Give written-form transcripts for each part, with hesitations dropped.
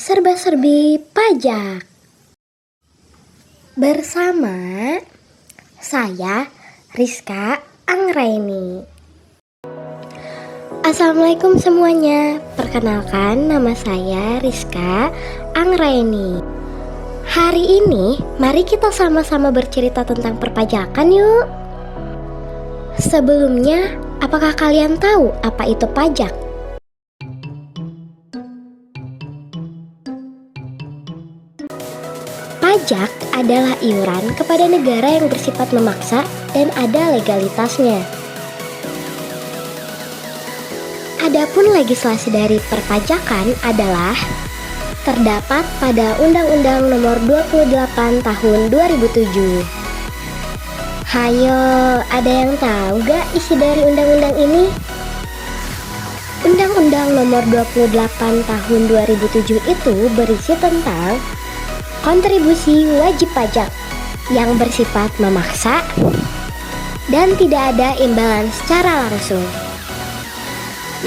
serba-serbi pajak bersama saya Rizka Anggraini. Assalamualaikum semuanya, perkenalkan nama saya Rizka Anggraini. Hari ini mari kita sama-sama bercerita tentang perpajakan yuk. Sebelumnya, apakah kalian tahu apa itu pajak? Pajak adalah iuran kepada negara yang bersifat memaksa dan ada legalitasnya. Adapun legislasi dari perpajakan adalah terdapat pada Undang-Undang Nomor 28 Tahun 2007. Hayo, ada yang tahu gak isi dari undang-undang ini? Undang-Undang Nomor 28 Tahun 2007 itu berisi tentang kontribusi wajib pajak yang bersifat memaksa dan tidak ada imbalan secara langsung.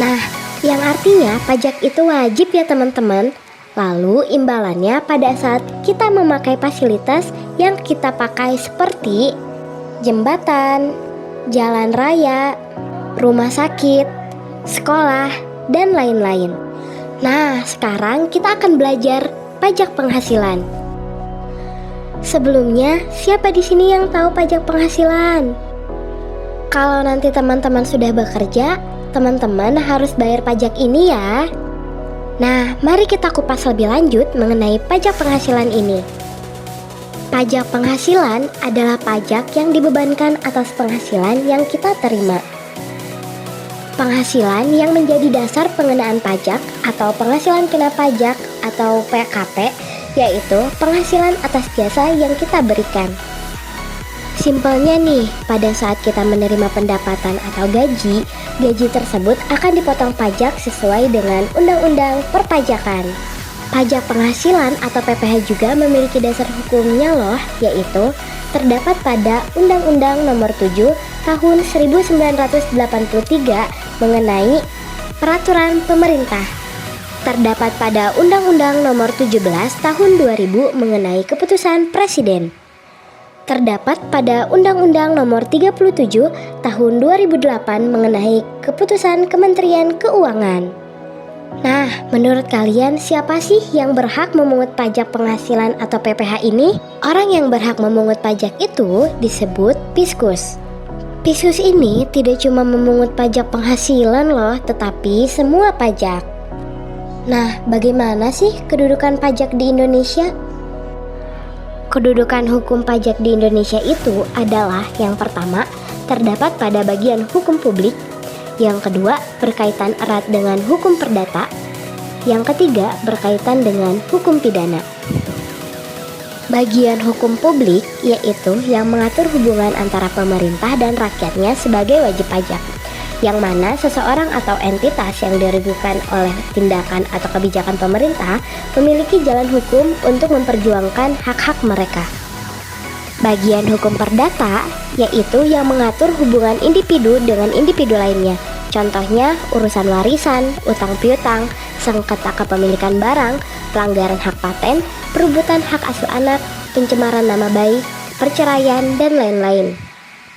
Nah, yang artinya pajak itu wajib ya teman-teman. Lalu imbalannya pada saat kita memakai fasilitas yang kita pakai seperti jembatan, jalan raya, rumah sakit, sekolah, dan lain-lain. Nah, sekarang kita akan belajar pajak penghasilan. Sebelumnya, siapa di sini yang tahu pajak penghasilan? Kalau nanti teman-teman sudah bekerja, teman-teman harus bayar pajak ini ya. Nah, mari kita kupas lebih lanjut mengenai pajak penghasilan ini. Pajak penghasilan adalah pajak yang dibebankan atas penghasilan yang kita terima. Penghasilan yang menjadi dasar pengenaan pajak atau penghasilan kena pajak atau PKP, yaitu penghasilan atas jasa yang kita berikan. Simpelnya nih, pada saat kita menerima pendapatan atau gaji tersebut akan dipotong pajak sesuai dengan Undang-Undang Perpajakan. Pajak penghasilan atau PPh juga memiliki dasar hukumnya loh, yaitu terdapat pada Undang-Undang Nomor 7 Tahun 1983 mengenai peraturan pemerintah. Terdapat pada Undang-Undang Nomor 17 Tahun 2000 mengenai keputusan Presiden. Terdapat pada Undang-Undang Nomor 37 Tahun 2008 mengenai keputusan Kementerian Keuangan. Nah, menurut kalian siapa sih yang berhak memungut pajak penghasilan atau PPh ini? Orang yang berhak memungut pajak itu disebut Fiskus. Fiskus ini tidak cuma memungut pajak penghasilan loh, tetapi semua pajak. Nah, bagaimana sih kedudukan pajak di Indonesia? Kedudukan hukum pajak di Indonesia itu adalah yang pertama, terdapat pada bagian hukum publik. Yang kedua, berkaitan erat dengan hukum perdata. Yang ketiga, berkaitan dengan hukum pidana. Bagian hukum publik yaitu yang mengatur hubungan antara pemerintah dan rakyatnya sebagai wajib pajak, yang mana seseorang atau entitas yang dirugikan oleh tindakan atau kebijakan pemerintah memiliki jalan hukum untuk memperjuangkan hak-hak mereka. Bagian hukum perdata yaitu yang mengatur hubungan individu dengan individu lainnya. Contohnya urusan warisan, utang piutang, sengketa kepemilikan barang, pelanggaran hak paten, perebutan hak asuh anak, pencemaran nama baik, perceraian, dan lain-lain.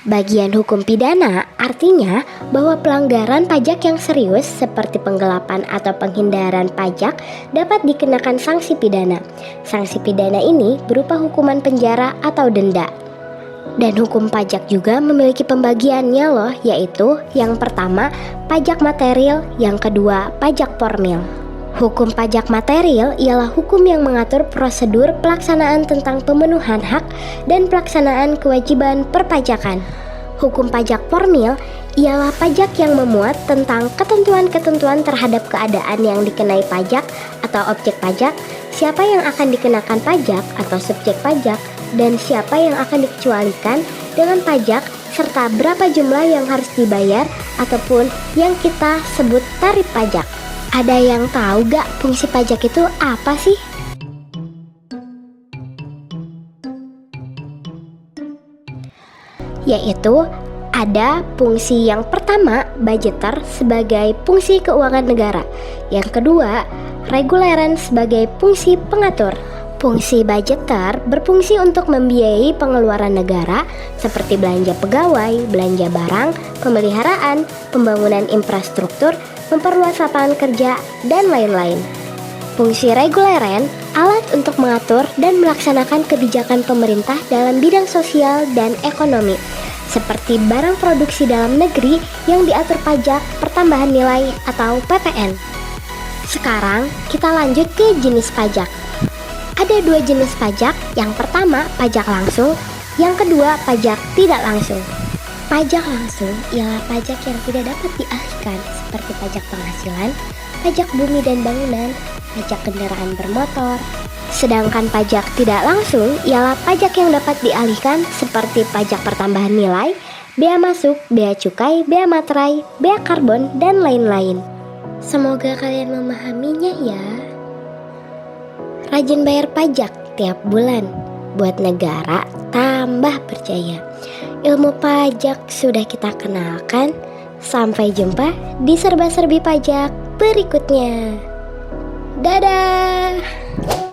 Bagian hukum pidana artinya bahwa pelanggaran pajak yang serius seperti penggelapan atau penghindaran pajak dapat dikenakan sanksi pidana. Sanksi pidana ini berupa hukuman penjara atau denda. Dan hukum pajak juga memiliki pembagiannya loh, yaitu yang pertama pajak material, yang kedua pajak formil. Hukum pajak material ialah hukum yang mengatur prosedur pelaksanaan tentang pemenuhan hak dan pelaksanaan kewajiban perpajakan. Hukum pajak formil ialah pajak yang memuat tentang ketentuan-ketentuan terhadap keadaan yang dikenai pajak atau objek pajak, siapa yang akan dikenakan pajak atau subjek pajak, dan siapa yang akan dikecualikan dengan pajak, serta berapa jumlah yang harus dibayar ataupun yang kita sebut tarif pajak. Ada yang tahu gak fungsi pajak itu apa sih? Yaitu Ada fungsi yang pertama, budgeter sebagai fungsi keuangan negara. Yang kedua, reguleran sebagai fungsi pengatur. Fungsi budgeter berfungsi untuk membiayai pengeluaran negara seperti belanja pegawai, belanja barang, pemeliharaan, pembangunan infrastruktur, memperluas lapangan kerja, dan lain-lain. Fungsi reguleran, alat untuk mengatur dan melaksanakan kebijakan pemerintah dalam bidang sosial dan ekonomi, seperti barang produksi dalam negeri yang diatur pajak pertambahan nilai atau PPN. Sekarang kita lanjut ke jenis pajak. Ada dua jenis pajak, yang pertama pajak langsung, yang kedua pajak tidak langsung. Pajak langsung ialah pajak yang tidak dapat dialihkan seperti pajak penghasilan, pajak bumi dan bangunan, pajak kendaraan bermotor. Sedangkan pajak tidak langsung ialah pajak yang dapat dialihkan seperti pajak pertambahan nilai, bea masuk, bea cukai, bea materai, bea karbon, dan lain-lain. Semoga kalian memahaminya ya. Rajin bayar pajak tiap bulan, buat negara tambah percaya. Ilmu pajak sudah kita kenalkan. Sampai jumpa di serba-serbi pajak berikutnya. Dadah!